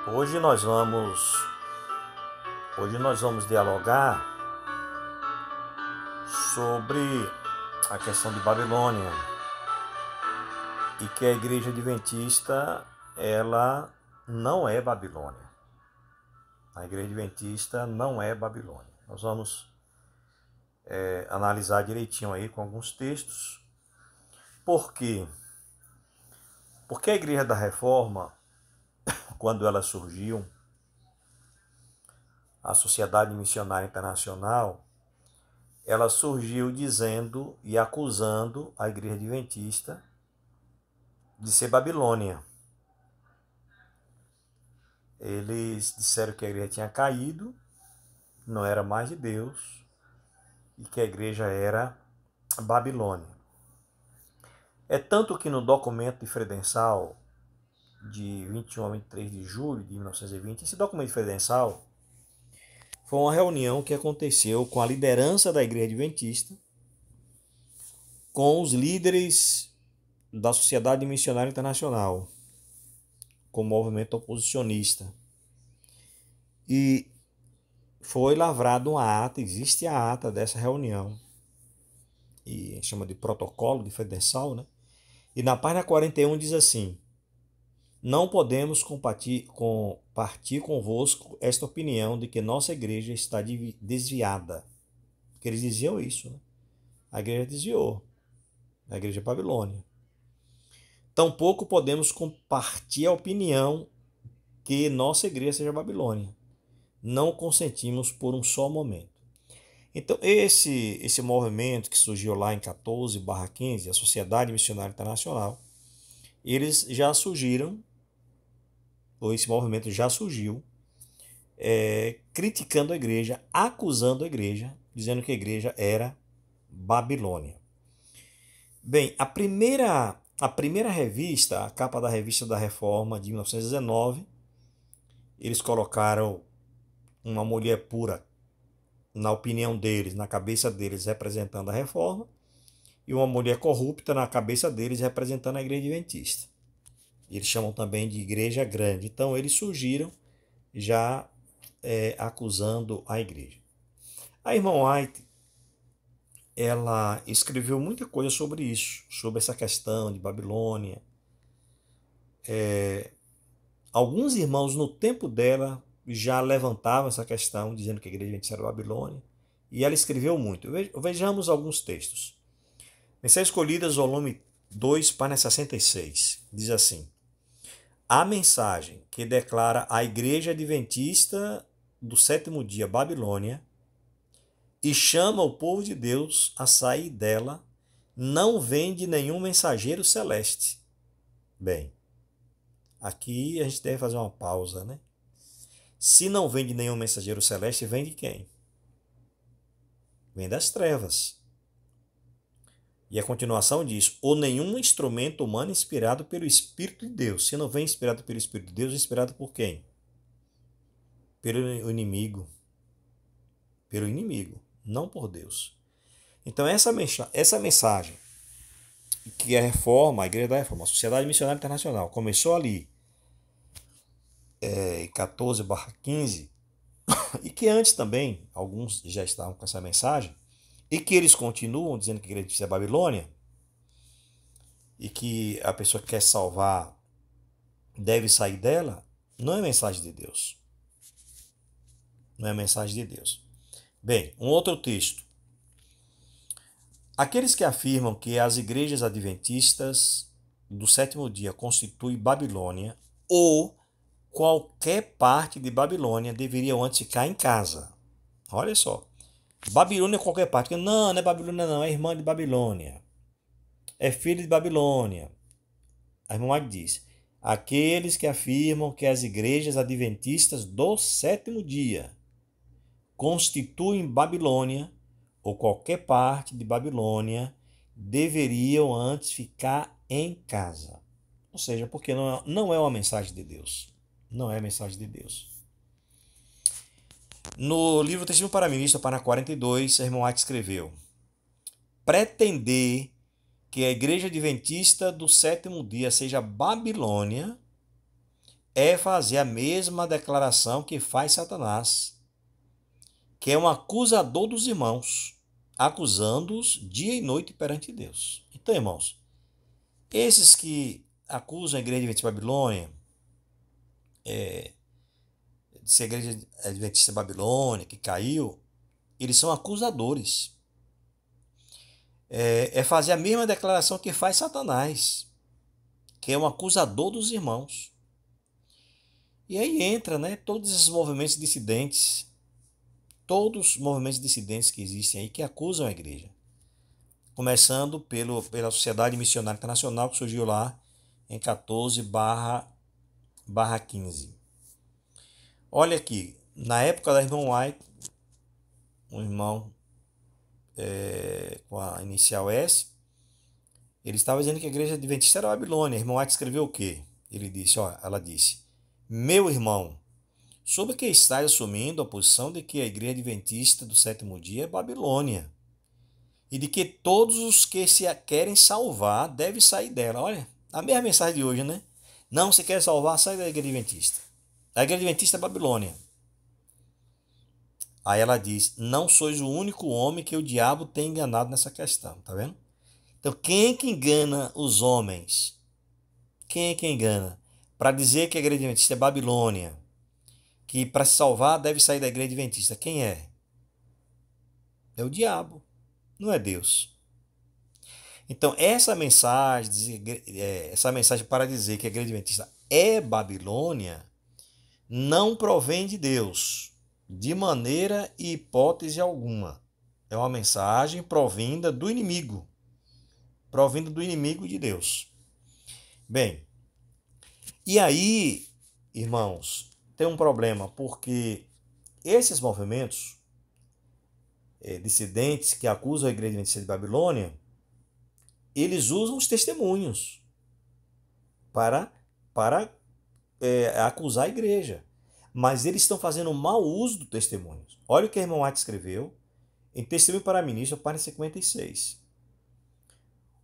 Hoje nós vamos, hoje nós vamos dialogar sobre a questão de Babilônia e que a Igreja Adventista ela não é Babilônia. A Igreja Adventista não é Babilônia. Nós vamos analisar direitinho aí com alguns textos. Por quê? Porque a Igreja da Reforma, quando ela surgiu, a Sociedade Missionária Internacional, ela surgiu dizendo e acusando a Igreja Adventista de ser Babilônia. Eles disseram que a igreja tinha caído, não era mais de Deus e que a igreja era Babilônia. É tanto que no documento de credencial de 21 a 23 de julho de 1920, esse documento de credencial foi uma reunião que aconteceu com a liderança da Igreja Adventista, com os líderes da Sociedade Missionária Internacional, com o movimento oposicionista. E foi lavrado uma ata, existe a ata dessa reunião, e chama de protocolo de credencial, né? E na página 41 diz assim: não podemos compartilhar convosco esta opinião de que nossa igreja está desviada. Porque eles diziam isso, né? A igreja desviou, a igreja é Babilônia. Tampouco podemos compartilhar a opinião que nossa igreja seja Babilônia. Não consentimos por um só momento. Então, esse movimento que surgiu lá em 14/15, a Sociedade Missionária Internacional, eles já surgiram, ou esse movimento já surgiu, criticando a igreja, acusando a igreja, dizendo que a igreja era Babilônia. Bem, a primeira revista, a capa da Revista da Reforma de 1919, eles colocaram uma mulher pura, na opinião deles, na cabeça deles, representando a reforma, e uma mulher corrupta na cabeça deles, representando a igreja adventista. Eles chamam também de igreja grande. Então, eles surgiram já acusando a igreja. A irmã White, ela escreveu muita coisa sobre isso, sobre essa questão de Babilônia. Alguns irmãos, no tempo dela, já levantavam essa questão, dizendo que a igreja adventista era Babilônia, e ela escreveu muito. Vejamos alguns textos. Mensagens Escolhidas, volume 2, página 66, diz assim: a mensagem que declara a igreja adventista do sétimo dia Babilônia e chama o povo de Deus a sair dela não vem de nenhum mensageiro celeste. Bem, aqui a gente deve fazer uma pausa, né? Se não vem de nenhum mensageiro celeste, vem de quem? Vem das trevas. E a continuação diz: ou nenhum instrumento humano inspirado pelo Espírito de Deus. Se não vem inspirado pelo Espírito de Deus, inspirado por quem? Pelo inimigo. Pelo inimigo, não por Deus. Então essa mensagem que a reforma, a Igreja da Reforma, a Sociedade Missionária Internacional, começou ali em 14/15, e que antes também, alguns já estavam com essa mensagem, e que eles continuam dizendo que a igreja é Babilônia, e que a pessoa que quer salvar deve sair dela, não é mensagem de Deus. Não é mensagem de Deus. Bem, um outro texto. Aqueles que afirmam que as igrejas adventistas do sétimo dia constituem Babilônia ou qualquer parte de Babilônia deveriam antes ficar em casa. Olha só. Babilônia é qualquer parte. Não, não é Babilônia não, é irmã de Babilônia. É filho de Babilônia. A irmã White diz: aqueles que afirmam que as igrejas adventistas do sétimo dia constituem Babilônia ou qualquer parte de Babilônia deveriam antes ficar em casa. Ou seja, porque não é uma mensagem de Deus. Não é mensagem de Deus. No livro Testemunho para a Ministra, página 42, a irmã White escreveu: pretender que a igreja adventista do sétimo dia seja Babilônia é fazer a mesma declaração que faz Satanás, que é um acusador dos irmãos, acusando-os dia e noite perante Deus. Então, irmãos, esses que acusam a igreja adventista de Babilônia, de ser a igreja adventista da Babilônia, que caiu, eles são acusadores. É fazer a mesma declaração que faz Satanás, que é um acusador dos irmãos. E aí entra, né, todos esses movimentos dissidentes, todos os movimentos dissidentes que existem aí, que acusam a igreja. Começando pela Sociedade Missionária Internacional, que surgiu lá em 14/15. Olha aqui, na época da irmã White, um irmão com a inicial S, ele estava dizendo que a igreja adventista era a Babilônia. A irmã White escreveu o quê? Ela disse, meu irmão, sobre que estás assumindo a posição de que a igreja adventista do sétimo dia é Babilônia e de que todos os que se querem salvar devem sair dela. Olha, a mesma mensagem de hoje, né? Não se quer salvar, sai da igreja adventista. A igreja adventista é Babilônia. Aí ela diz, não sois o único homem que o diabo tem enganado nessa questão, tá vendo? Então, quem é que engana os homens? Quem é que engana? Para dizer que a igreja adventista é Babilônia, que para se salvar deve sair da igreja adventista. Quem é? É o diabo, não é Deus. Então, essa mensagem para dizer que a igreja adventista é Babilônia, não provém de Deus, de maneira e hipótese alguma. É uma mensagem provinda do inimigo de Deus. Bem, e aí, irmãos, tem um problema, porque esses movimentos dissidentes que acusam a igreja adventista de Babilônia, eles usam os testemunhos para acusar a igreja. Mas eles estão fazendo um mau uso do testemunho. Olha o que a irmã White escreveu em Testemunho para Ministro, página 56.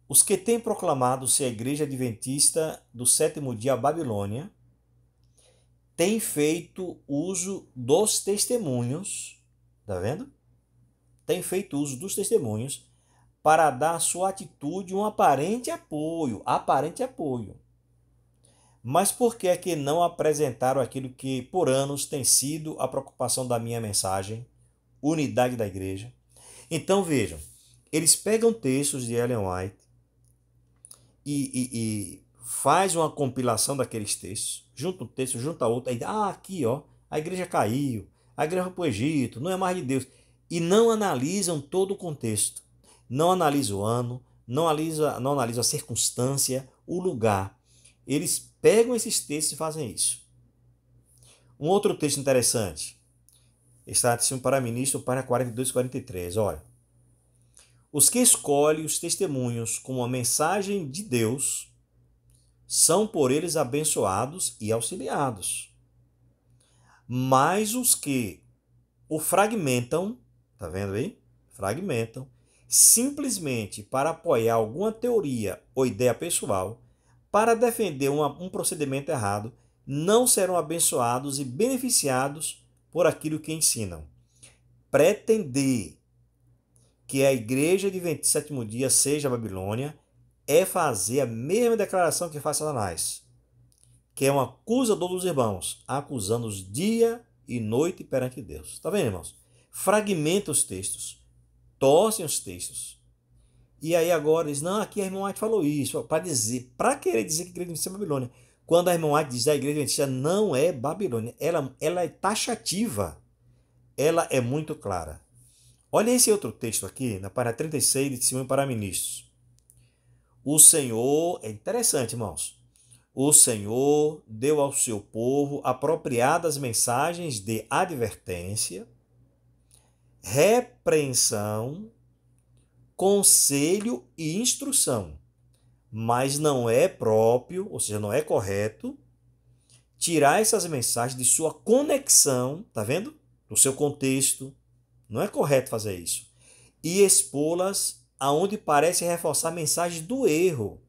Os que têm proclamado ser a igreja adventista do sétimo dia a Babilônia têm feito uso dos testemunhos, tá vendo? Tem feito uso dos testemunhos para dar à sua atitude um aparente apoio. Mas por que é que não apresentaram aquilo que por anos tem sido a preocupação da minha mensagem, unidade da igreja? Então vejam, eles pegam textos de Ellen White e faz uma compilação daqueles textos, junta um texto, junta outro, aí, aqui ó, a igreja caiu, a igreja foi para o Egito, não é mais de Deus. E não analisam todo o contexto, não analisam o ano, não analisam a circunstância, o lugar. Eles pegam esses textos e fazem isso. Um outro texto interessante está em para ministro, página 42 e 43. Olha, os que escolhem os testemunhos como a mensagem de Deus são por eles abençoados e auxiliados. Mas os que o fragmentam, tá vendo aí? Fragmentam, simplesmente para apoiar alguma teoria ou ideia pessoal, para defender um procedimento errado, não serão abençoados e beneficiados por aquilo que ensinam. Pretender que a igreja adventista do sétimo dia seja a Babilônia é fazer a mesma declaração que faz Satanás, que é um acusador dos irmãos, acusando-os dia e noite perante Deus. Está vendo, irmãos? Fragmenta os textos, torcem os textos. E aí agora diz, não, aqui a irmã White falou isso, para querer dizer que a igreja adventista é Babilônia. Quando a irmã White diz que a igreja adventista não é Babilônia, ela é taxativa, ela é muito clara. Olha esse outro texto aqui, na página 36 de Testemunho para Ministros. O Senhor, é interessante, irmãos, o Senhor deu ao seu povo apropriadas mensagens de advertência, repreensão, conselho e instrução. Mas não é próprio, ou seja, não é correto, tirar essas mensagens de sua conexão, tá vendo? Do seu contexto. Não é correto fazer isso. E expô-las aonde parece reforçar mensagens do erro.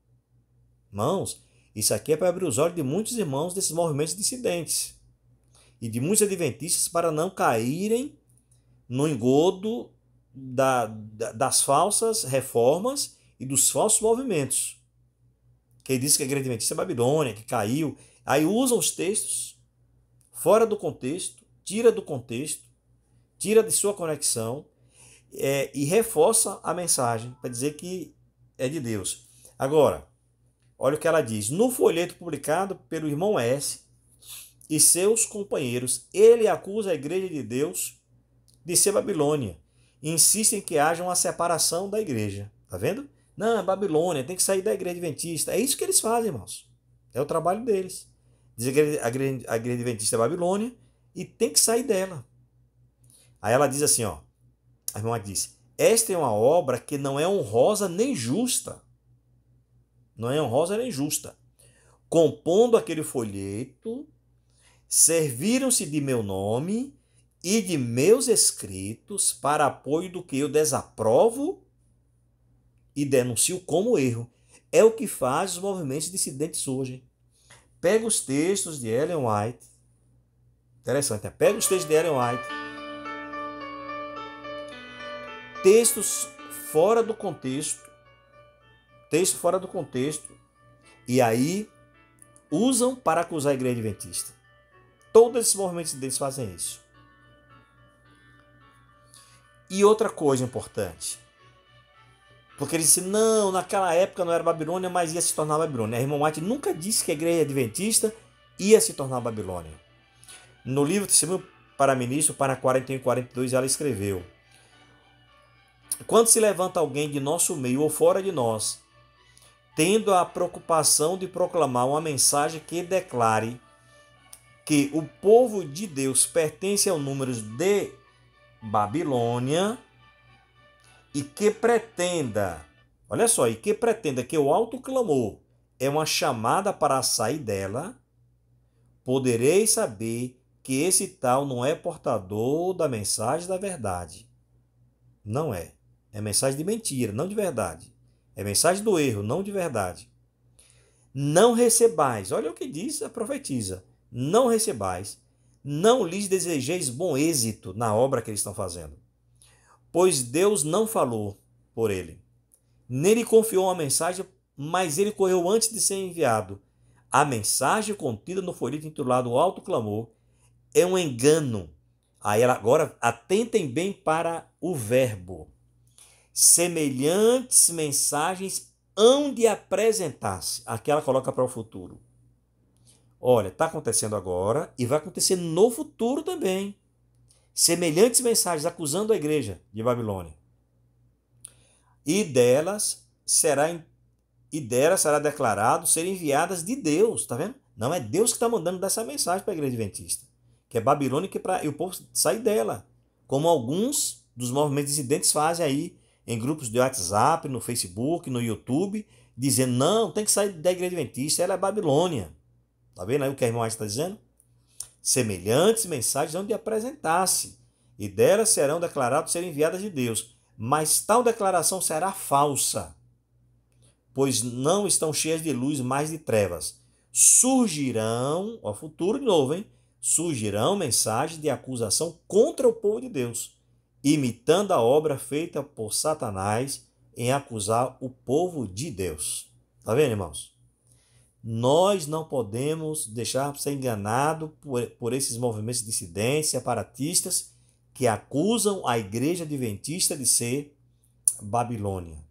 Irmãos, Isso aqui é para abrir os olhos de muitos irmãos desses movimentos dissidentes e de muitos adventistas para não caírem no engodo das falsas reformas e dos falsos movimentos. Que diz que a igreja adventista é Babilônia, que caiu. Aí usam os textos fora do contexto, tira do contexto, tira de sua conexão e reforça a mensagem para dizer que é de Deus. Agora, olha o que ela diz. No folheto publicado pelo irmão S. e seus companheiros, ele acusa a igreja de Deus de ser Babilônia. Insiste em que haja uma separação da igreja. Tá vendo? Não, é Babilônia, tem que sair da igreja adventista. É isso que eles fazem, irmãos. É o trabalho deles. Dizer que a igreja adventista é Babilônia e tem que sair dela. Aí ela diz assim, ó. A irmã diz, esta é uma obra que não é honrosa nem justa. Não é honrosa nem justa. Compondo aquele folheto, serviram-se de meu nome e de meus escritos para apoio do que eu desaprovo e denuncio como erro. É o que faz os movimentos dissidentes hoje. Pega os textos de Ellen White. Interessante, né? Pega os textos de Ellen White. Textos fora do contexto. Texto fora do contexto. E aí usam para acusar a igreja adventista. Todos esses movimentos deles fazem isso. E outra coisa importante. Porque ele disse, não, naquela época não era Babilônia, mas ia se tornar Babilônia. A irmã White nunca disse que a igreja adventista ia se tornar Babilônia. No livro Testemunho para Ministro, para 41 e 42, ela escreveu, quando se levanta alguém de nosso meio ou fora de nós, tendo a preocupação de proclamar uma mensagem que declare que o povo de Deus pertence ao número de Babilônia e que pretenda, olha só, e que pretenda que o alto clamor é uma chamada para sair dela, podereis saber que esse tal não é portador da mensagem da verdade. Não é. É mensagem de mentira, não de verdade. É mensagem do erro, não de verdade. Não recebais, olha o que diz a profetisa, não recebais, não lhes desejeis bom êxito na obra que eles estão fazendo. Pois Deus não falou por ele. Nele confiou uma mensagem, mas ele correu antes de ser enviado. A mensagem contida no folheto intitulado O Alto Clamor é um engano. Aí agora atentem bem para o verbo. Semelhantes mensagens hão de apresentar-se. Aqui ela coloca para o futuro. Olha, está acontecendo agora e vai acontecer no futuro também. Semelhantes mensagens acusando a igreja de Babilônia. E delas será declarado ser enviadas de Deus, tá vendo? Não é Deus que está mandando dessa mensagem para a igreja adventista, que é Babilônia e o povo sair dela, como alguns dos movimentos dissidentes fazem aí em grupos de WhatsApp, no Facebook, no YouTube, dizendo, não, tem que sair da igreja adventista, ela é Babilônia. Tá vendo aí o que a irmã está dizendo? Semelhantes mensagens hão de apresentar-se, e delas serão declaradas ser enviadas de Deus. Mas tal declaração será falsa, pois não estão cheias de luz, mas de trevas. Surgirão, ó, futuro de novo, hein? Surgirão mensagens de acusação contra o povo de Deus, imitando a obra feita por Satanás em acusar o povo de Deus. Tá vendo, irmãos? Nós não podemos deixar ser enganado por esses movimentos dissidentes, separatistas, que acusam a igreja adventista de ser Babilônia.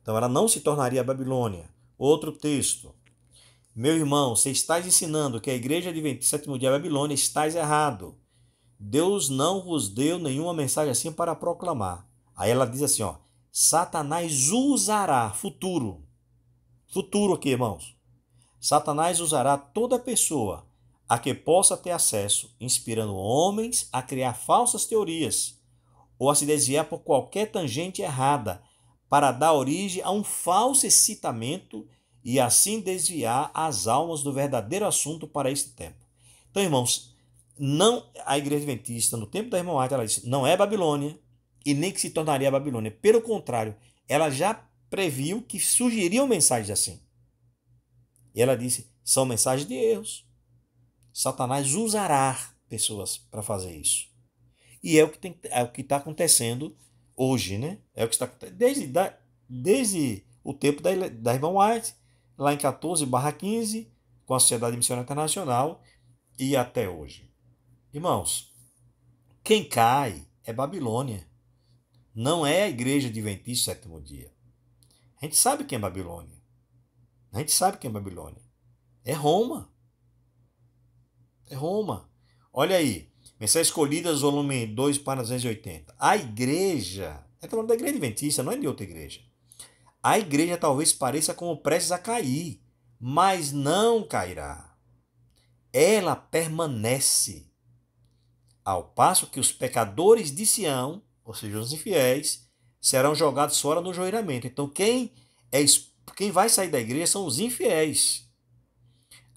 Então ela não se tornaria Babilônia. Outro texto. Meu irmão, se estás ensinando que a igreja adventista sétimo dia é Babilônia, estás errado. Deus não vos deu nenhuma mensagem assim para proclamar. Aí ela diz assim, ó, Satanás usará, futuro aqui, irmãos. Satanás usará toda pessoa a que possa ter acesso, inspirando homens a criar falsas teorias ou a se desviar por qualquer tangente errada, para dar origem a um falso excitamento e assim desviar as almas do verdadeiro assunto para este tempo. Então, irmãos, não a igreja adventista, no tempo da irmã White, ela disse, não é Babilônia e nem que se tornaria Babilônia. Pelo contrário, ela já previu que surgiriam mensagens assim. E ela disse, são mensagens de erros. Satanás usará pessoas para fazer isso. E é o que está acontecendo hoje, né? É o que está acontecendo desde o tempo da irmã White, lá em 14/15, com a Sociedade Missionária Internacional, e até hoje. Irmãos, quem cai é Babilônia. Não é a igreja adventista do sétimo dia. A gente sabe quem é Babilônia. A gente sabe quem é Babilônia. É Roma. É Roma. Olha aí. Mensagens Escolhidas, volume 2, página 280. A igreja, é falando da igreja adventista, não é de outra igreja. A igreja talvez pareça como prestes a cair, mas não cairá. Ela permanece. Ao passo que os pecadores de Sião, ou seja, os infiéis, serão jogados fora no joelhamento. Então quem vai sair da igreja são os infiéis.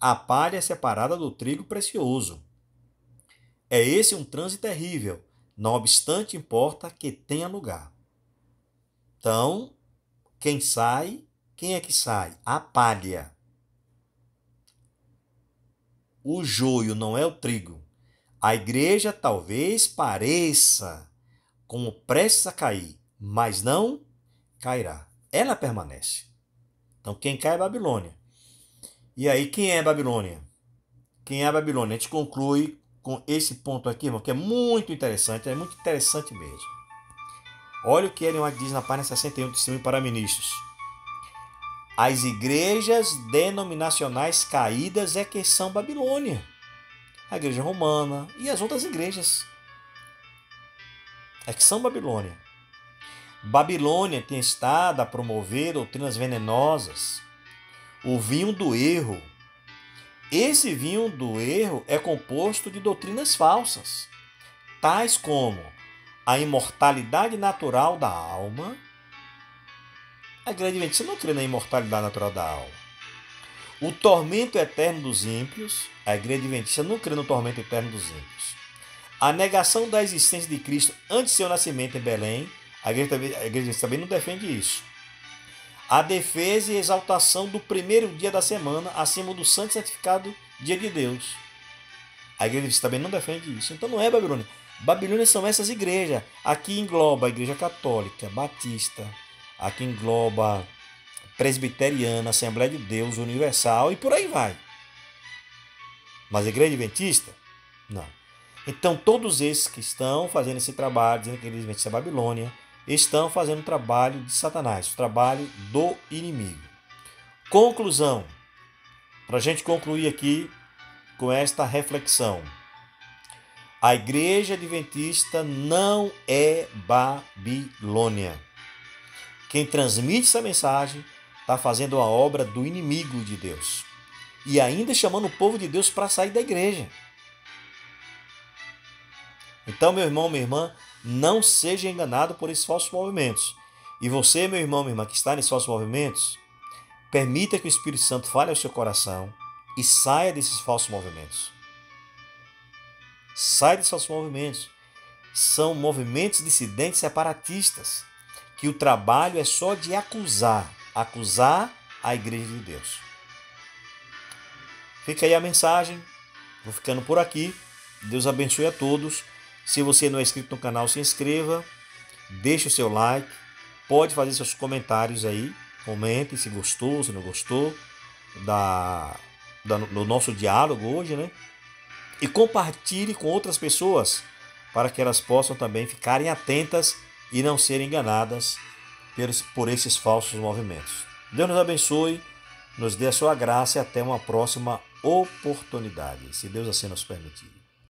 A palha é separada do trigo precioso. É esse um transe terrível, não obstante importa que tenha lugar. Então, quem é que sai? A palha. O joio não é o trigo. A igreja talvez pareça como prestes a cair, mas não cairá. Ela permanece. Então, quem cai é Babilônia. E aí, quem é Babilônia? Quem é a Babilônia? A gente conclui com esse ponto aqui, irmão, que é muito interessante mesmo. Olha o que Ellen White diz na página 61 do Testemunho para Ministros. As igrejas denominacionais caídas é que são Babilônia. A igreja romana e as outras igrejas é que são Babilônia. Babilônia tem estado a promover doutrinas venenosas, o vinho do erro. Esse vinho do erro é composto de doutrinas falsas, tais como a imortalidade natural da alma. A igreja adventista não crê na imortalidade natural da alma. O tormento eterno dos ímpios. A igreja adventista não crê no tormento eterno dos ímpios. A negação da existência de Cristo antes de seu nascimento em Belém. A igreja adventista também não defende isso. A defesa e exaltação do primeiro dia da semana acima do santo e santificado dia de Deus. A igreja adventista também não defende isso. Então não é Babilônia. Babilônia são essas igrejas. Aqui engloba a igreja católica, batista. Aqui engloba presbiteriana, Assembleia de Deus, Universal e por aí vai. Mas a igreja adventista? Não. Então todos esses que estão fazendo esse trabalho, dizendo que a igreja adventista é Babilônia, estão fazendo o trabalho de Satanás, o trabalho do inimigo. Conclusão. Para a gente concluir aqui com esta reflexão. A igreja adventista não é Babilônia. Quem transmite essa mensagem está fazendo a obra do inimigo de Deus. E ainda chamando o povo de Deus para sair da igreja. Então, meu irmão, minha irmã, não seja enganado por esses falsos movimentos. E você, meu irmão, minha irmã, que está nesses falsos movimentos, permita que o Espírito Santo fale ao seu coração e saia desses falsos movimentos. Saia desses falsos movimentos. São movimentos dissidentes separatistas, que o trabalho é só de acusar a igreja de Deus. Fica aí a mensagem. Vou ficando por aqui. Deus abençoe a todos. Se você não é inscrito no canal, se inscreva. Deixe o seu like. Pode fazer seus comentários aí. Comente se gostou, se não gostou do nosso diálogo hoje, né? E compartilhe com outras pessoas para que elas possam também ficarem atentas e não serem enganadas por esses falsos movimentos. Deus nos abençoe, nos dê a sua graça e até uma próxima oportunidade, se Deus assim nos permitir.